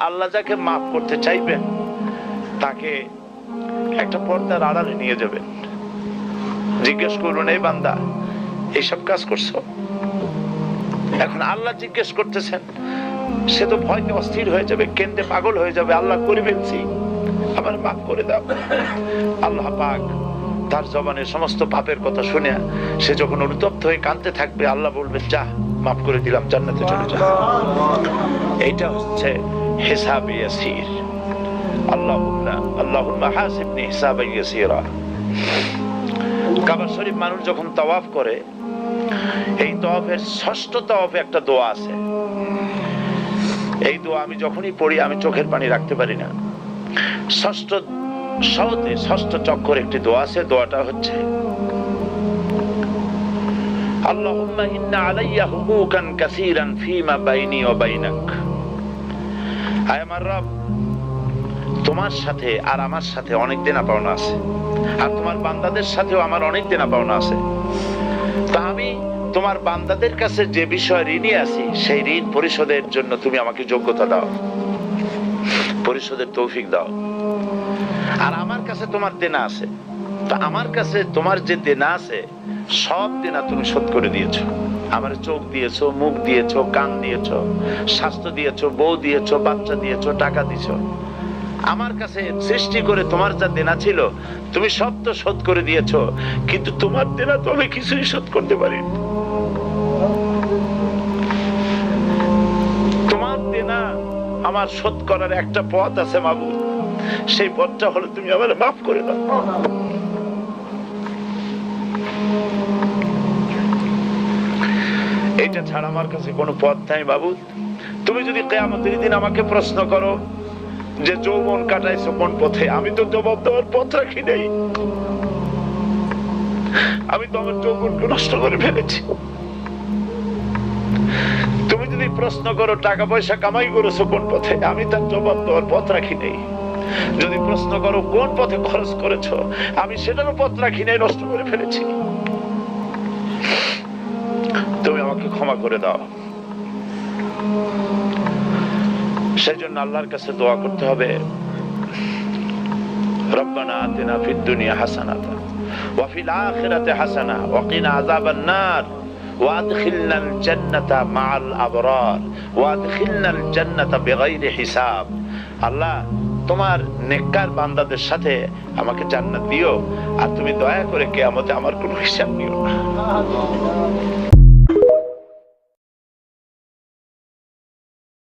আল্লাহ যাকে মাফ করতে চাইবেন তাকে একটা পর্দার আড়ালে নিয়ে যাবেন, জিজ্ঞেস করুন, এই বান্দা এইসব কাজ করছো? এখন আল্লাহ জিজ্ঞেস করতেছেন, সে তো ভয়তে অস্থির হয়ে যাবে, কেন্দ্রে পাগল হয়ে যাবে, আল্লাহ করে ফেলছি, আমার মাফ করে দাও। আল্লাহ পাক তার জবানে সমস্ত পাপের কথা শুনে সে যখন অনুতপ্ত হয়ে কাঁদতে থাকবে, আল্লাহ বলবেন, যা মাফ করে দিলাম, জান্নাতে চলে যা। এইটা হচ্ছে হিসাবে ইয়াসির। আল্লাহুম্মা হাসিবনি হিসাবান ইয়াসিরা। কাবা শরীফ মানুষ যখন তাওয়াফ করে, এই তাওয়াফের ষষ্ঠ তাওয়াফে একটা দোয়া আছে। এই দোয়া আমি যখনই পড়ি আমি চোখের পানি রাখতে পারি না। ষষ্ঠ চক্কর একটি দোয়া আছে, দোয়াটা হচ্ছে, আল্লাহুম্মা ইন্না আলাইয়া হুকুকান কাসীরান ফীমা বাইনি ওয়া বাইনাক। হায় আমার রব, তোমার সাথে আর আমার সাথে অনেক দেনা পাওনা আছে, আর তোমার বান্দাদের সাথেও আমার অনেক দেনা পাওনা আছে। তা আমি তোমার বান্দাদের কাছে যে বিষয় ঋণী আছি, সেই ঋণ পরিশোধের জন্য তুমি আমাকে যোগ্যতা দাও, পরিশোধের তৌফিক দাও। আর আমার কাছে তোমার দেনা আছে, তা আমার কাছে তোমার যে দেনা আছে সব দেনা তুমি শোধ করে দিয়েছো। আমার চোখ দিয়েছো, মুখ দিয়েছো, কান দিয়েছো, স্বাস্থ্য দিয়েছো, বউ দিয়েছো, বাচ্চা দিয়েছো, টাকা দিয়েছো। আমার কাছে সৃষ্টি করে তোমার যা দেনা ছিল তুমি সব তো শোধ করে দিয়েছো, কিন্তু তোমার দেনা তো আমি কিছুই শোধ করতে পারি। তোমার দেনা আমার শোধ করার একটা পথ আছে মাবুদ, সেই পথটা হলো তুমি আমার মাফ করে দাও। এইটা ছাড়া আমার কাছে কোনো পথ নাই মাবুদ। তুমি যদি কিয়ামতের দিন আমাকে প্রশ্ন করো যে যৌবন কাটাইছো কোন পথে, আমি তো জবাব দেওয়ার পথ রাখি নাই। আমি তো আমার যৌবনকে নষ্ট করে ফেলেছি। তুমি যদি প্রশ্ন করো টাকা পয়সা কামাই করেছো কোন পথে, আমি তার জবাব দেওয়ার পথ রাখি নাই। যদি প্রশ্ন করো কোন পথে খরচ করেছো, আমি সেটারও পথ রাখি নাই, নষ্ট করে ফেলেছি। তুমি আমাকে ক্ষমা করে দাও। সেই জন্য আল্লাহর কাছে দোয়া করতে হবে, রব্বানা আতিনা ফিদ দুনিয়া হাসানাতান ওয়া ফিল আখিরাতি হাসানা ওয়া কিনা আযাবান নার ওয়া আদখিলনাল জান্নাতা মাআল আবরার ওয়া আদখিলনাল জান্নাতা বিগাইরি হিসাব। আল্লাহ, তোমার নেককার বান্দাদের সাথে আমাকে জান্নাত দিও, আর তুমি দয়া করে কিয়ামতে আমার কোনো হিসাব নিও না।